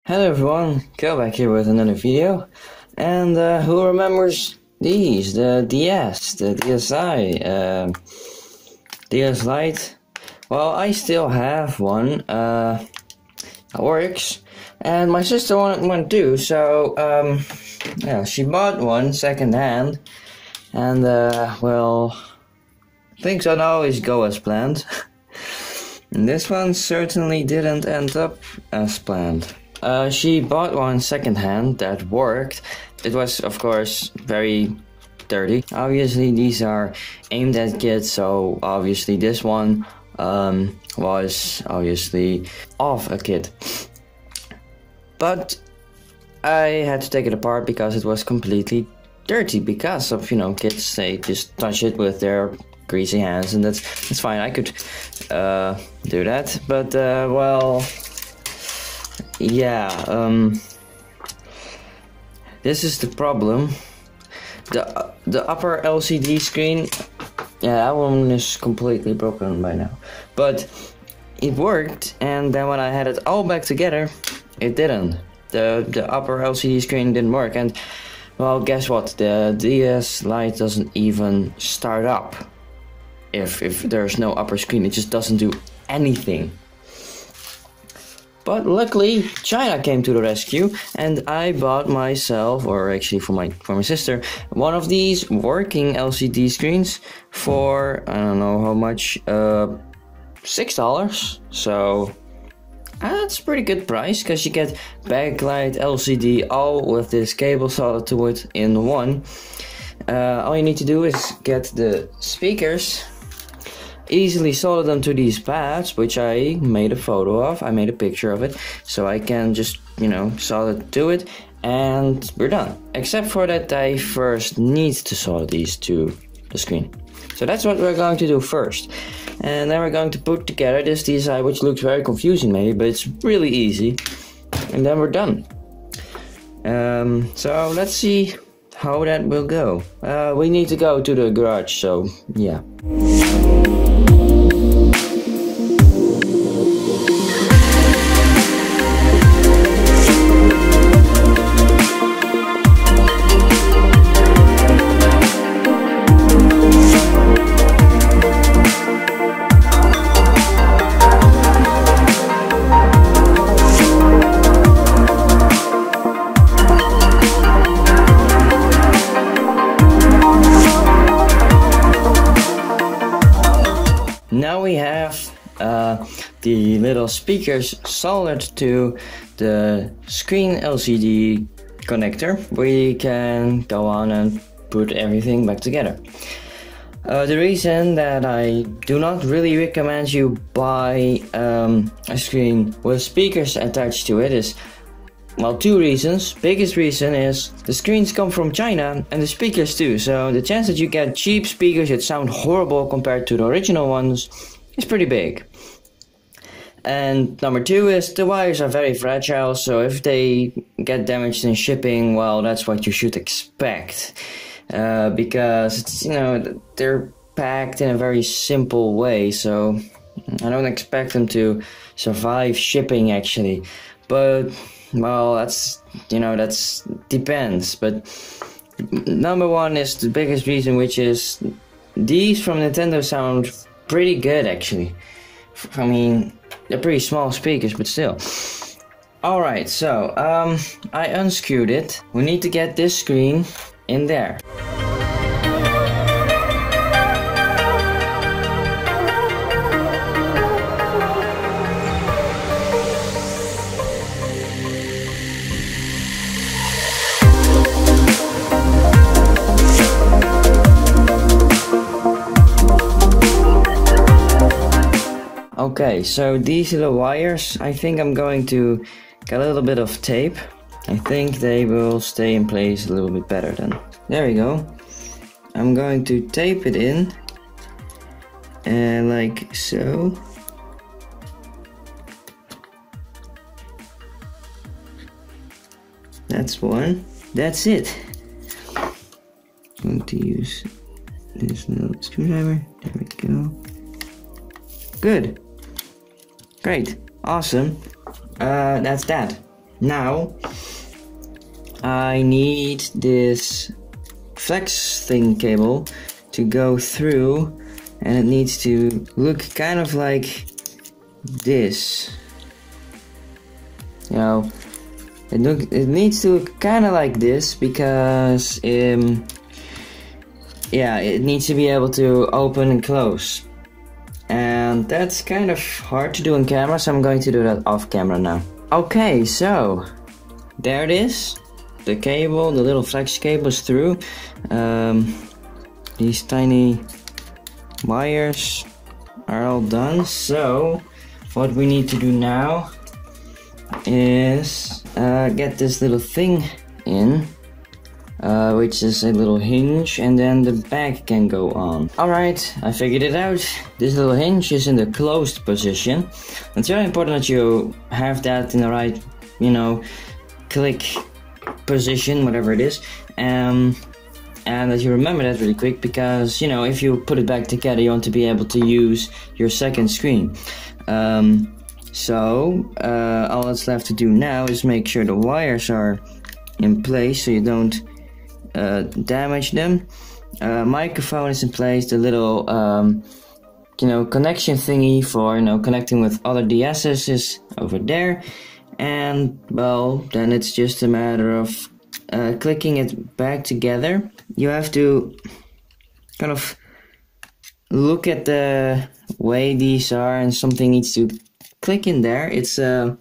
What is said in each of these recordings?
Hello everyone, Go back here with another video. And who remembers these? The DS, the DSi, DS Lite. Well, I still have one. It works. And my sister wanted one too, so yeah, she bought one second hand. And well, things don't always go as planned. And this one certainly didn't end up as planned. She bought one second hand that worked. It was, of course, very dirty. Obviously, these are aimed at kids, so obviously this one was obviously of a kid. But I had to take it apart because it was completely dirty because of, kids, they just touch it with their greasy hands, and that's fine. I could do that, but well, yeah, this is the problem. The upper LCD screen, yeah, that one is completely broken by now, but it worked. And then when I had it all back together, it didn't. The upper LCD screen didn't work, and well, guess what? The DS Lite doesn't even start up if there's no upper screen. It just doesn't do anything. But luckily, China came to the rescue, and I bought myself, or actually for my sister, one of these working LCD screens for, I don't know how much, $6. So that's a pretty good price, because you get backlight, LCD, all with this cable soldered to it in one. All you need to do is get the speakers, easily solder them to these pads, which I made a photo of. I made a picture of it, so I can just, solder to it, and we're done. Except for that I first need to solder these to the screen. So that's what we're going to do first. And then we're going to put together this DSi, which looks very confusing maybe, but it's really easy. And then we're done. So let's see how that will go. We need to go to the garage, so yeah. Now we have the little speakers soldered to the screen LCD connector. We can go on and put everything back together. The reason that I do not really recommend you buy a screen with speakers attached to it is, well, two reasons. Biggest reason is the screens come from China and the speakers too, so the chance that you get cheap speakers that sound horrible compared to the original ones is pretty big. And number two is the wires are very fragile, so if they get damaged in shipping, well, that's what you should expect. Because it's, they're packed in a very simple way, so I don't expect them to survive shipping actually. But well, that's depends. But number one is the biggest reason, which is these from Nintendo sound pretty good actually. I mean, they're pretty small speakers, but still. Alright, so I unscrewed it. We need to get this screen in there. Okay, so these little wires, I think I'm going to get a little bit of tape. I think they will stay in place a little bit better then. There we go. I'm going to tape it in, and like so. That's one. That's it. I'm going to use this little screwdriver. There we go. Good. Great. Awesome. That's that. Now I need this flex thing cable to go through, and it needs to look kind of like this. You know, it needs to look kind of like this because yeah, it needs to be able to open and close, and that's kind of hard to do on camera, so I'm going to do that off camera now. Okay, so there it is. The cable, the little flex cable is through. These tiny wires are all done. So what we need to do now is get this little thing in, which is a little hinge, and then the back can go on. Alright, I figured it out. This little hinge is in the closed position. It's very important that you have that in the right, you know, click position, whatever it is, and that you remember that really quick, because, you know, if you put it back together, you want to be able to use your second screen. So all that's left to do now is make sure the wires are in place so you don't damage them. Microphone is in place, the little you know, connection thingy for, you know, connecting with other DS's is over there, and well, then it's just a matter of clicking it back together. You have to kind of look at the way these are, and something needs to click in there. It's a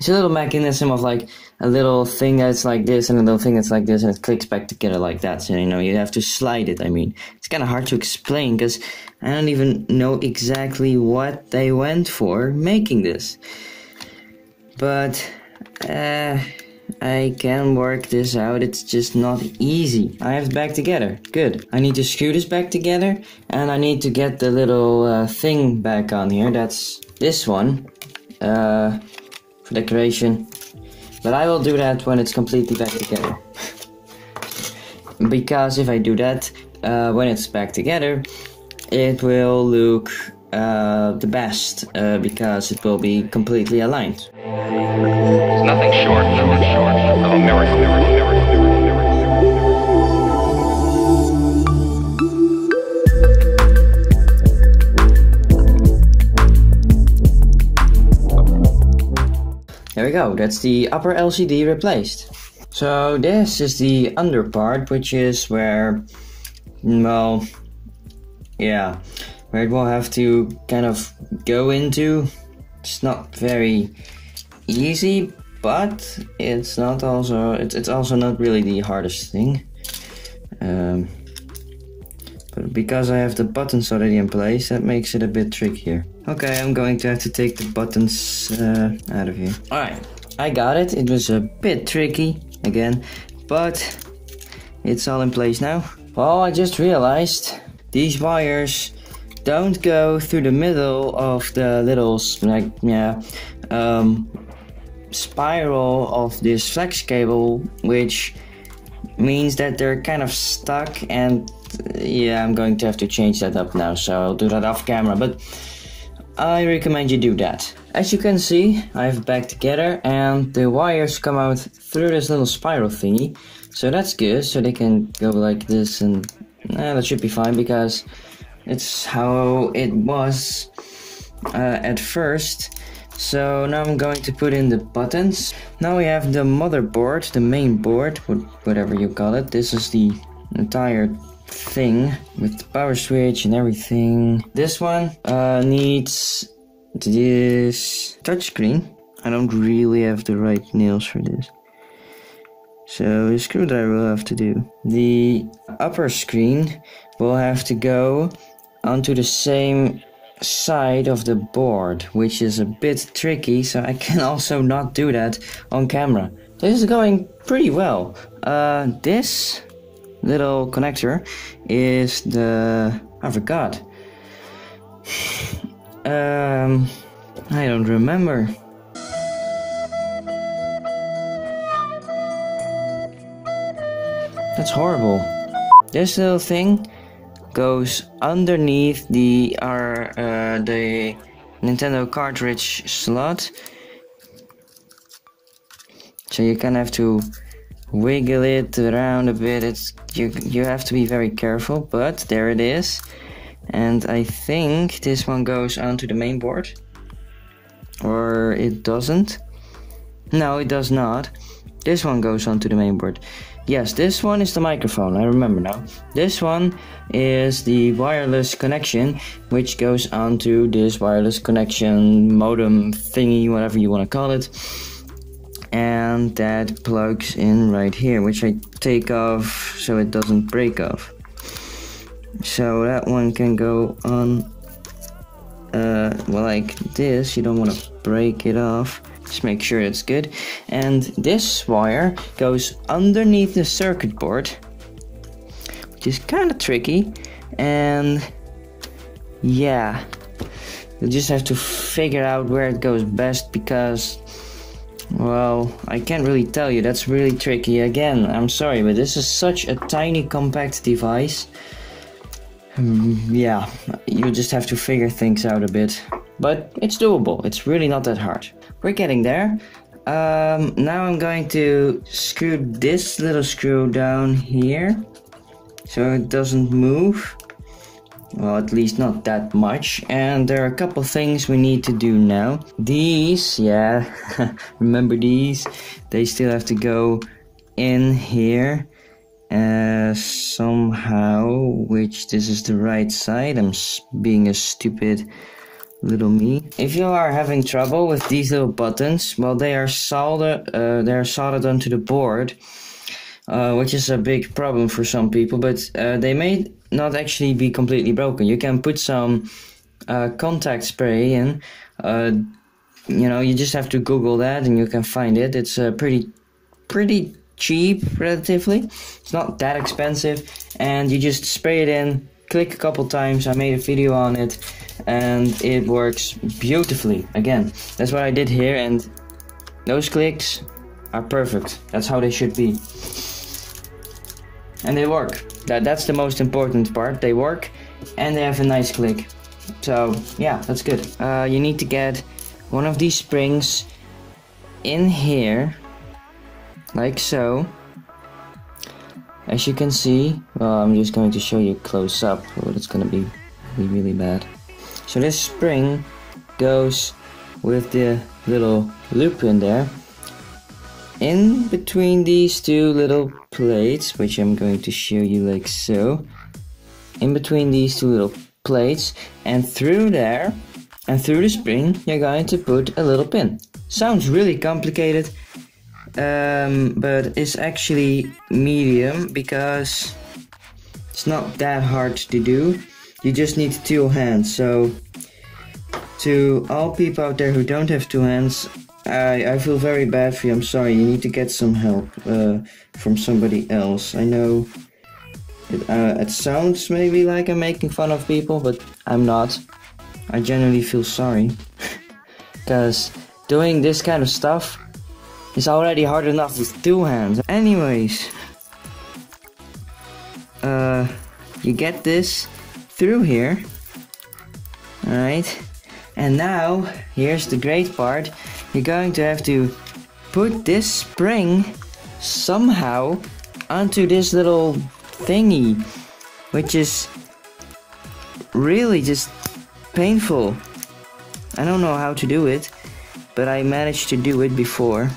little mechanism of like a little thing that's like this and a little thing that's like this, and it clicks back together like that. So, you know, you have to slide it. I mean, it's kind of hard to explain because I don't even know exactly what they went for making this, but I can work this out. It's just not easy. I have it back together. Good. I need to screw this back together, and I need to get the little thing back on here. That's this one for decoration. But I will do that when it's completely back together. Because if I do that when it's back together, it will look the best, because it will be completely aligned. It's nothing short of a miracle. There we go, that's the upper LCD replaced. So this is the under part, which is where, well, yeah, where it will have to kind of go into. It's not very easy, but it's not also, it's also not really the hardest thing. But because I have the buttons already in place, that makes it a bit trickier. Okay, I'm going to have to take the buttons out of here. Alright, I got it. It was a bit tricky, again, but it's all in place now. Well, I just realized these wires don't go through the middle of the little, like, yeah, spiral of this flex cable, which means that they're kind of stuck, and yeah, I'm going to have to change that up now, so I'll do that off camera, but I recommend you do that. As you can see, I have it back together, and the wires come out through this little spiral thingy, so that's good. So they can go like this, and that should be fine because it's how it was at first. So now I'm going to put in the buttons. Now we have the motherboard, the main board, whatever you call it. This is the entire thing with the power switch and everything. This one needs this touchscreen. I don't really have the right nails for this, so a screwdriver will have to do. The upper screen will have to go onto the same side of the board, which is a bit tricky, so I can also not do that on camera. This is going pretty well. This little connector is the... I forgot. I don't remember. That's horrible. This little thing goes underneath the Nintendo cartridge slot. So you kind of have to wiggle it around a bit. You have to be very careful, but there it is. And I think this one goes onto the main board. Or it doesn't. No, it does not. This one goes onto the main board. Yes, this one is the microphone, I remember now. This one is the wireless connection, which goes onto this wireless connection modem thingy, whatever you want to call it. And that plugs in right here, which I take off so it doesn't break off. So that one can go on, well, like this. You don't want to break it off. Just make sure it's good. And this wire goes underneath the circuit board, which is kind of tricky. And yeah, you just have to figure out where it goes best, because, well, I can't really tell you. That's really tricky. Again, I'm sorry, but this is such a tiny compact device. Yeah, you just have to figure things out a bit. But it's doable. It's really not that hard. We're getting there. Now I'm going to screw this little screw down here, so it doesn't move. Well, at least not that much. And there are a couple things we need to do now. These, yeah, remember these? They still have to go in here somehow, which this is the right side. I'm being a stupid little me. If you are having trouble with these little buttons, well, they are soldered onto the board, which is a big problem for some people, but they may not actually be completely broken. You can put some contact spray in. You know, you just have to Google that and you can find it. It's pretty cheap, relatively. It's not that expensive, and you just spray it in, click a couple times. I made a video on it, and it works beautifully. Again, that's what I did here, and those clicks are perfect. That's how they should be, and they work. That's the most important part. They work, and they have a nice click. So yeah, that's good. You need to get one of these springs in here, like so. As you can see, well, I'm just going to show you close up, but it's gonna be really bad. So this spring goes with the little loop in there, in between these two little plates, which I'm going to show you like so. In between these two little plates, and through there, and through the spring, you're going to put a little pin. Sounds really complicated, but it's actually medium, because it's not that hard to do. You just need 2 hands. So to all people out there who don't have 2 hands, I feel very bad for you. I'm sorry. You need to get some help from somebody else. I know it sounds maybe like I'm making fun of people, but I'm not. I genuinely feel sorry, because doing this kind of stuff is already hard enough with 2 hands. Anyways, you get this through here, alright? And now, here's the great part. You're going to have to put this spring somehow onto this little thingy, which is really just painful. I don't know how to do it, but I managed to do it before.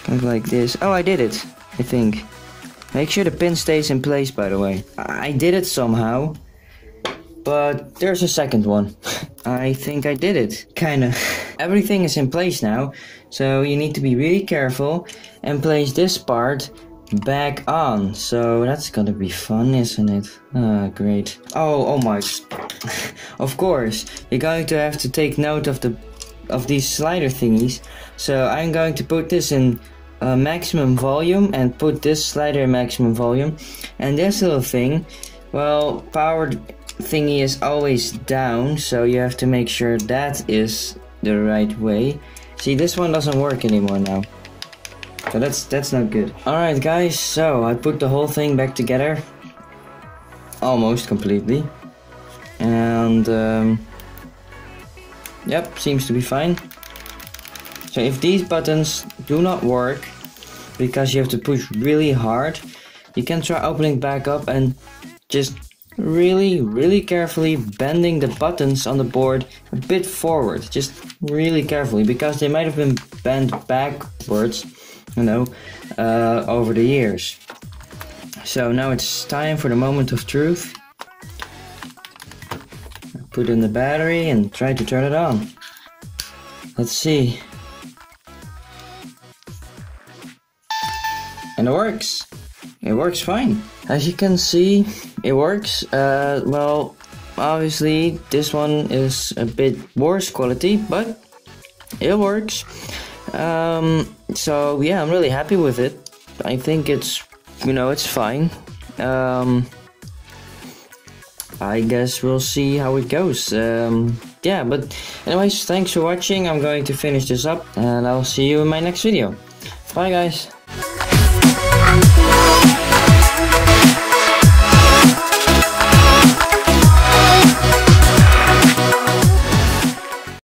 Kind of like this. Oh, I did it, I think. Make sure the pin stays in place, by the way. I did it somehow, but there's a second one. I think I did it, kinda. Everything is in place now, so you need to be really careful and place this part back on. So that's gonna be fun, isn't it? Ah, great. Oh my. Of course, you're going to have to take note of these slider thingies. So I'm going to put this in maximum volume and put this slider in maximum volume. And this little thing, well, power thingy is always down, so you have to make sure that is the right way. See, this one doesn't work anymore now, so that's not good. Alright guys, so I put the whole thing back together almost completely, and yep, seems to be fine. So if these buttons do not work because you have to push really hard, you can try opening back up and just really carefully bending the buttons on the board a bit forward, just really carefully, because they might have been bent backwards, you know, over the years. So now it's time for the moment of truth. Put in the battery and try to turn it on. Let's see. And it works. It works fine. As you can see, it works. Well, obviously this one is a bit worse quality, but it works. So yeah, I'm really happy with it. I think it's, you know, it's fine. I guess we'll see how it goes. Yeah, but anyways, thanks for watching. I'm going to finish this up and I'll see you in my next video. Bye guys.